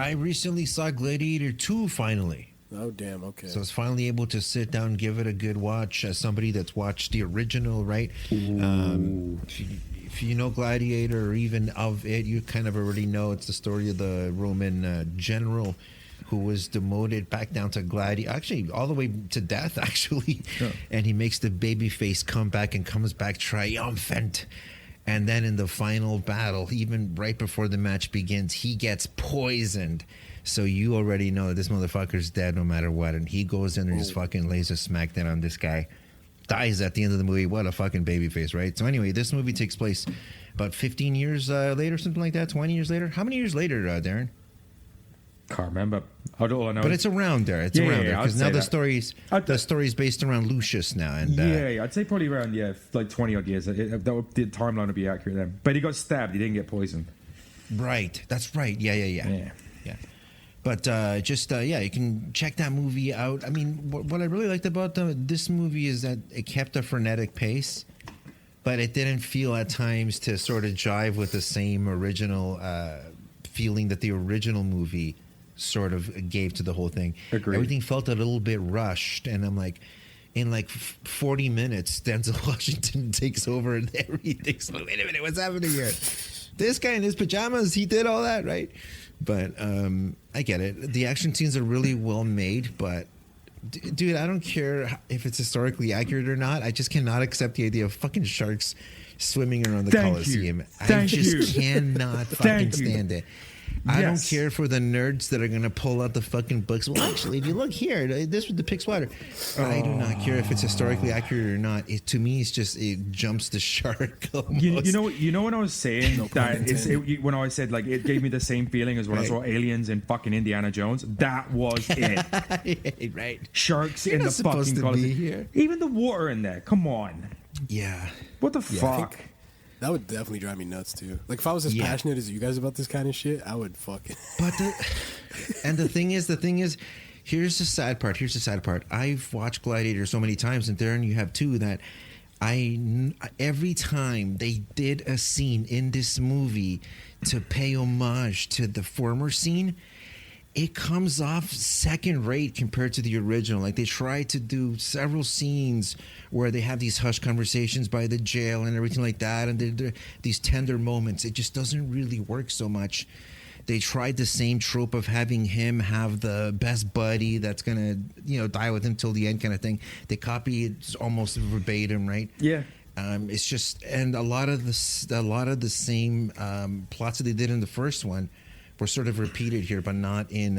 I recently saw Gladiator 2 finally. Oh, damn, okay. So I was finally able to sit down and give it a good watch as somebody that's watched the original, right? If you know Gladiator or even of it, you kind of already know it's the story of the Roman general who was demoted back down to gladiator, actually all the way to death, actually. Yeah. And he makes the babyface come back and comes back triumphant. And then in the final battle, even right before the match begins, he gets poisoned. So you already know that this motherfucker's dead no matter what. And he goes in and just fucking lays a smackdown on this guy. Dies at the end of the movie. What a fucking babyface, right? So anyway, this movie takes place about 15 years later, something like that, 20 years later. How many years later, Darren? Can't remember. All I know, but it's around there. It's around there because now the story's based around Lucius now. And I'd say probably around like 20 odd years. The timeline would be accurate then. But he got stabbed. He didn't get poisoned. Right. That's right. Yeah. But you can check that movie out. I mean, what I really liked about this movie is that it kept a frenetic pace, but it didn't feel at times to sort of jive with the same original feeling that the original movie sort of gave to the whole thing. Agreed. Everything felt a little bit rushed, and I'm like, in like 40 minutes, Denzel Washington takes over and everything's like, wait a minute, what's happening here? This guy in his pajamas, he did all that, right? But I get it. The action scenes are really well made, but dude, I don't care if it's historically accurate or not. I just cannot accept the idea of fucking sharks swimming around the Coliseum. I just cannot fucking stand it. I don't care for the nerds that are going to pull out the fucking books. Well, actually, if you look here, this depicts water. I do not care if it's historically accurate or not. To me, it's just, it jumps the shark almost. You know what I was saying? When I said, like, it gave me the same feeling as when I saw aliens in fucking Indiana Jones. That was it. Right. Sharks in the fucking Coliseum. Even the water in there. Come on. Yeah. What the fuck? That would definitely drive me nuts too. Like if I was as passionate as you guys about this kind of shit, I would fucking. But the thing is, here's the sad part. I've watched Gladiator so many times, and Darren, you have too. That every time they did a scene in this movie to pay homage to the former scene, it comes off second rate compared to the original. Like they try to do several scenes where they have these hush conversations by the jail and everything like that, and they're these tender moments. It just doesn't really work so much. They tried the same trope of having him have the best buddy that's gonna, die with him till the end kind of thing. They copy it almost verbatim, right? Yeah. It's just, and a lot of the same plots that they did in the first one were sort of repeated here, but not in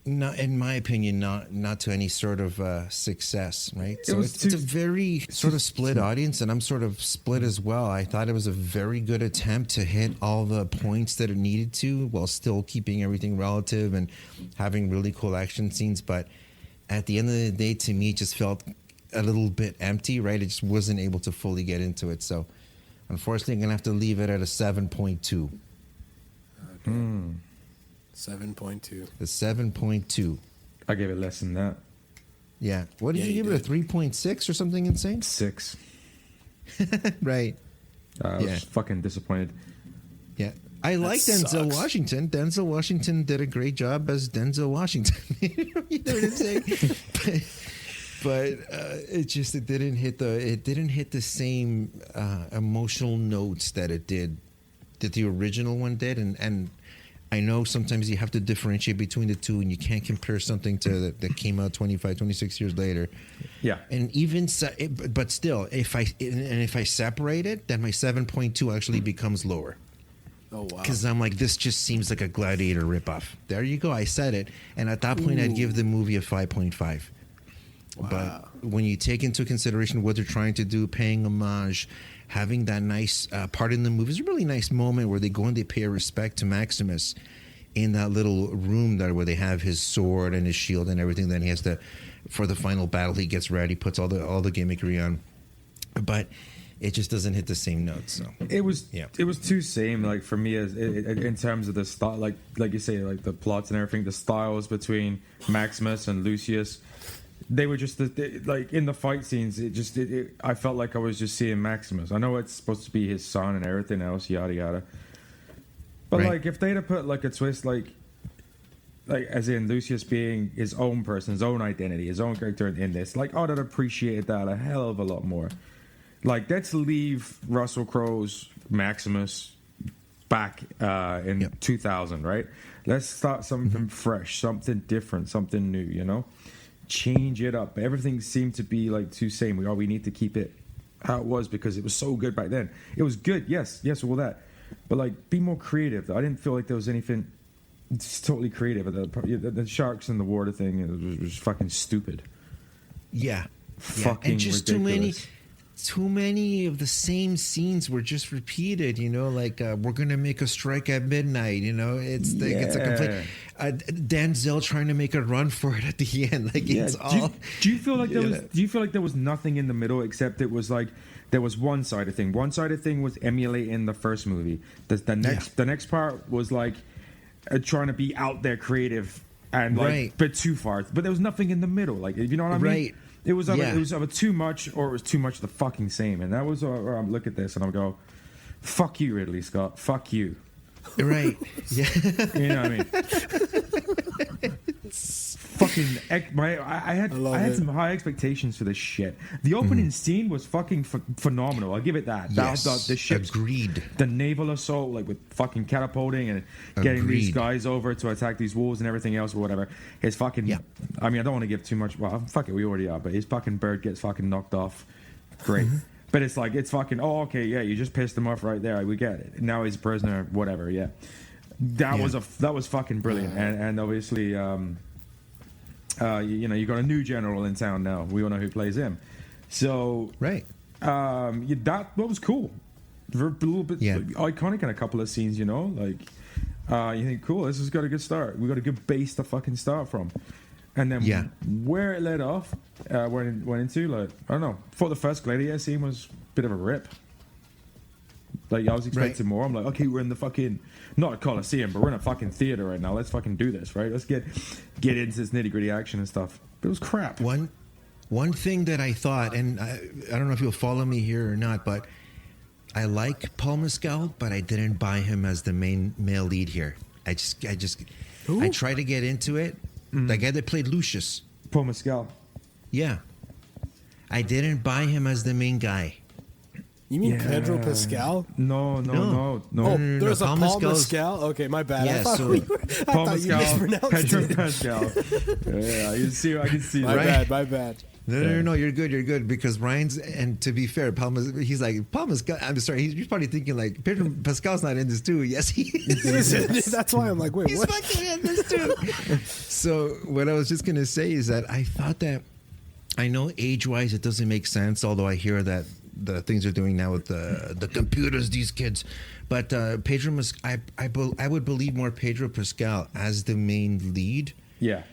my opinion, not to any sort of success, right? So it's a very sort of split audience, and I'm sort of split as well. I thought it was a very good attempt to hit all the points that it needed to, while still keeping everything relative and having really cool action scenes. But at the end of the day, to me, it just felt a little bit empty, right? It just wasn't able to fully get into it. So unfortunately, I'm gonna have to leave it at a 7.2. 7.2. The 7.2. I gave it less than that. Yeah. What did you give it? A 3.6 or something insane? 6. Right. I was fucking disappointed. Yeah. I like Denzel Washington. Denzel Washington did a great job as Denzel Washington. You know what I'm saying? But it didn't hit the same emotional notes that it did. That the original one did, and I know sometimes you have to differentiate between the two, and you can't compare something to that came out 25, 26 years later. Yeah, and even but still, if I separate it, then my 7.2 actually becomes lower. Oh wow! Because I'm like, this just seems like a Gladiator ripoff. There you go, I said it, and at that point, I'd give the movie a 5.5. Wow. But when you take into consideration what they're trying to do, paying homage, having that nice part in the movie, it's a really nice moment where they go and they pay respect to Maximus in that little room there where they have his sword and his shield and everything. Then he has to, for the final battle, he gets ready, puts all the gimmickry on, but it just doesn't hit the same notes. So it was too same. Like for me, as in terms of the style, like you say, like the plots and everything, the styles between Maximus and Lucius. They were just like in the fight scenes. I felt like I was just seeing Maximus. I know it's supposed to be his son and everything else, yada yada. But like, if they'd have put like a twist, like like as in Lucius being his own person, his own identity, his own character in this. Like, I'd have appreciated that a hell of a lot more. Like, let's leave Russell Crowe's Maximus back in 2000, right? Let's start something fresh, something different, something new, you know? Change it up. Everything seemed to be like too same. We need to keep it how it was because it was so good back then. It was good, yes, all that. But like, be more creative. I didn't feel like there was anything totally creative. The sharks in the water thing was fucking stupid. Yeah. Fucking and just ridiculous. too many of the same scenes were just repeated, you know, like we're gonna make a strike at midnight, you know, it's a complete Denzel trying to make a run for it at the end, like it's all. Do you feel like there was nothing in the middle except it was like there was one sided thing was emulating the first movie. The next part was like trying to be out there creative and like but too far, but there was nothing in the middle, like, you know what I mean? Right. It was either too much or it was too much the fucking same. And that was where I'm look at this and I'll go, fuck you, Ridley Scott. Fuck you. Right. Yeah. You know what I mean? Fucking, I had some high expectations for this shit. The opening scene was fucking phenomenal. I'll give it that. Yes. The ship, agreed. The naval assault, like with fucking catapulting and getting these guys over to attack these wolves and everything else or whatever. His fucking, I mean, I don't want to give too much. Well, fuck it, we already are. But his fucking bird gets fucking knocked off. Great. But it's like, it's fucking, oh, okay, yeah, you just pissed him off right there. We get it. Now he's a prisoner, whatever, yeah. That was fucking brilliant. And obviously, you know, you got a new general in town now. We all know who plays him. So, that was cool. A little bit iconic in a couple of scenes, you know, like, you think, cool, this has got a good start. We got a good base to fucking start from. And then where it led off, went into, like, I don't know. Thought the first Gladiator scene was a bit of a rip. Like, I was expecting more. I'm like, okay, we're in the fucking, not a Coliseum, but we're in a fucking theater right now. Let's fucking do this, right? Let's get into this nitty gritty action and stuff. But it was crap. One thing that I thought, and I don't know if you'll follow me here or not, but I like Paul Mescal, but I didn't buy him as the main male lead here. I tried to get into it. The guy that played Lucius. Paul Mescal. Yeah. I didn't buy him as the main guy. You mean Pedro Pascal? No. There's a Paul Mescal? Okay, my bad. Yeah, Paul Mescal, Pedro Pascal. Yeah, I can see. My bad. No, you're good because Ryan's, and to be fair, he's like, Paul Mescal, I'm sorry, he's probably thinking like, Pedro Pascal's not in this too. Yes, he is. That's why I'm like, wait, he's what? fucking in this too. So what I was just going to say is that I thought that, I know age-wise it doesn't make sense, although I hear that the things they're doing now with the computers, these kids. But Pedro, I would believe more Pedro Pascal as the main lead. Yeah.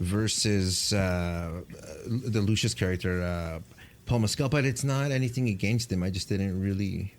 Versus the Lucius character, Paul Mescal. But it's not anything against him. I just didn't really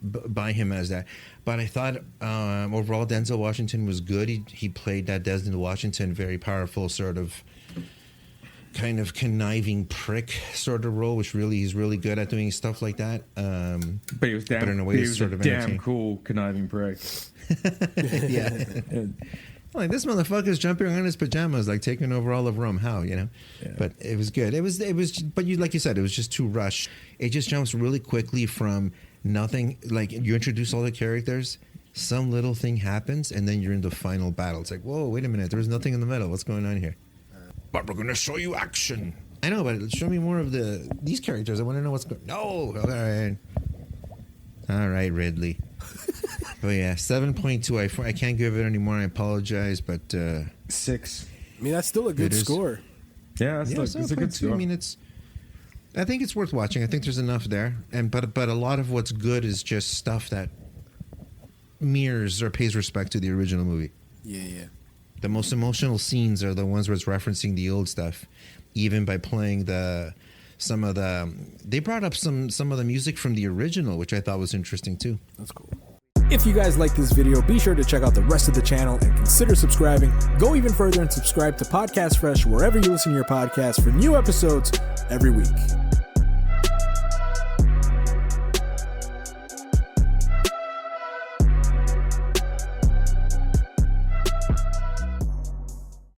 buy him as that. But I thought overall Denzel Washington was good. He played that Denzel Washington, very powerful sort of kind of conniving prick sort of role, which really he's really good at doing stuff like that. But he was a damn cool conniving prick. Yeah. Like, this motherfucker's jumping around in his pajamas, like taking over all of Rome. How, you know? Yeah. But it was good. It was. But you, like you said, it was just too rushed. It just jumps really quickly from nothing. Like, you introduce all the characters, some little thing happens, and then you're in the final battle. It's like, whoa, wait a minute. There was nothing in the middle. What's going on here? But we're gonna show you action. I know, but show me more of these characters. I want to know what's going. No, all right, Ridley. Oh yeah, 7.2. I can't give it anymore. I apologize, but 6. I mean, that's still a good score. Yeah, it's a good score. I mean, I think it's worth watching. I think there's enough there, but a lot of what's good is just stuff that mirrors or pays respect to the original movie. Yeah. The most emotional scenes are the ones where it's referencing the old stuff, even by playing some of the. They brought up some of the music from the original, which I thought was interesting too. That's cool. If you guys like this video, be sure to check out the rest of the channel and consider subscribing. Go even further and subscribe to Podcast Fresh wherever you listen to your podcasts for new episodes every week.